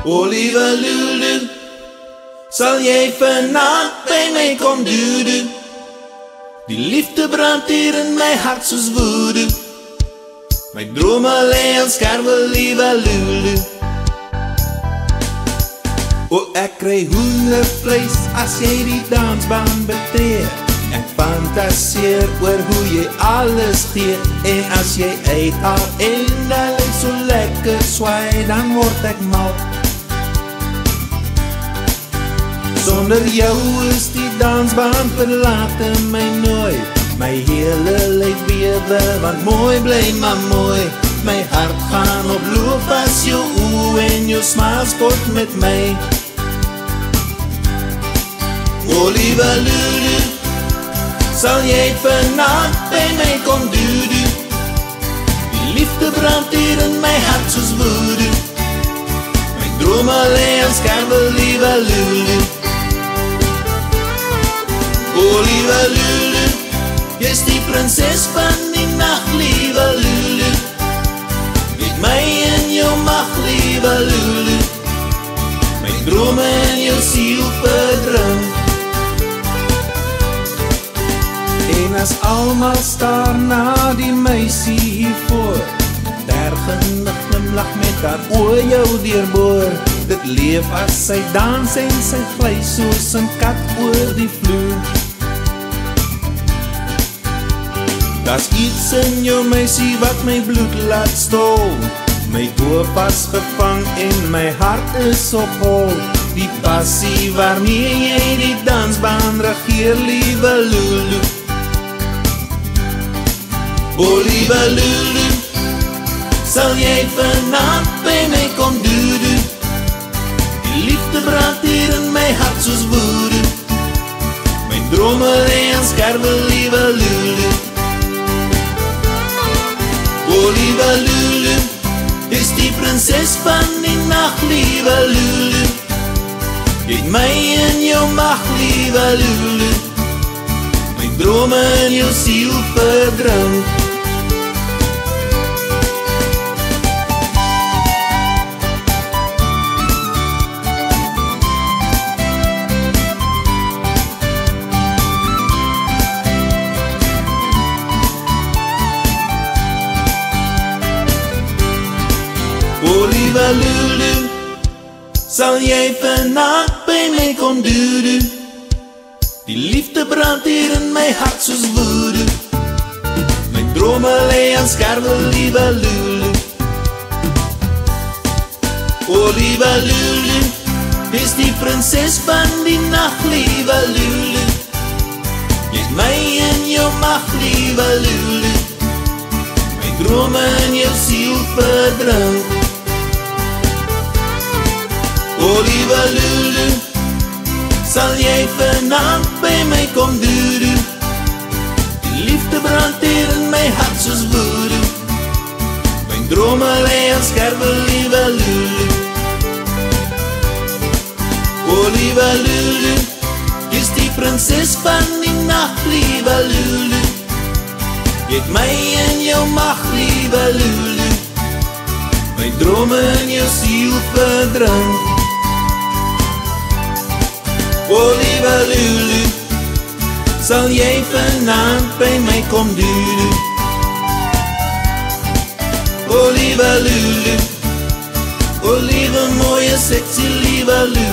O liewe Lulu, sal jy vanaand by my kom doedoe? Die liefde brand hier in my hart soos woede. My drome lê aan skerwe, liewe Lulu. O ek kry hoendervleis as jy die dansbaan betree. Ek fantaseer oor hoe jy alles gee. En as jy uithaal en dan lyk so lekker swaai, dan word ek mal. Sonder jou is die dansbaan verlate my nooit. My hele lyf bewe, want mooi bly maar mooi. My hart gaan op loop as jou oe en jou smile spot met my. O liewe Lulu, sal jy vanaand by my kom doedoe? Die liefde brand hier in my hart soos woede. My drome lê aan skerwe, liewe Lulu. O liewe Lulu, jy's die prinses van die nacht, liewe Lulu. Met my in jou mag, liewe Lulu. My drome in jou siel verdrink. En as almal staar na die meisie hiervoor, tergende glimlach met haar oë jou deurboor. Dit leef as sy dans en sy vlei soos 'n kat oor die vloer. Daar's iets in jou meisie wat my bloed laat stol. My oë vasgevang en my hart is op hol. Die passie waarmee jy die dansbaan regeer, liewe Lulu. O liewe Lulu, sal jy vanaand by my kom doedoe? Die liefde brand hier in my hart soos woede. My drome lê aan skerwe, liewe Lulu. O liewe Lulu, is die prinses van die nacht, liewe Lulu. Jy het my in jou mag, liewe Lulu. My drome in jou siel verdrink. O liewe Lulu, sal jy vanaand by my kom doedoe? Die liefde brand hier in my hart soos woede. My drome lê aan skerwe, liewe Lulu. O liewe Lulu, is die prinses van die nacht, liewe Lulu. Jy het my in jou mag, liewe Lulu. My drome in jou siel verdrink. O liewe Lulu, sal jy vanaand by my kom doedoe? Die liefde brand hier in my hart soos woede. My drome lê aan skerwe, liewe Lulu. O liewe Lulu, jy's die prinses van die nacht, liewe Lulu. Jy het my in jou mag, liewe Lulu. My drome in jou siel verdrink. O liewe Lulu, sal jy vanaand by my kom doedoe? O liewe Lulu, o liewe mooie sexy liewe Lulu.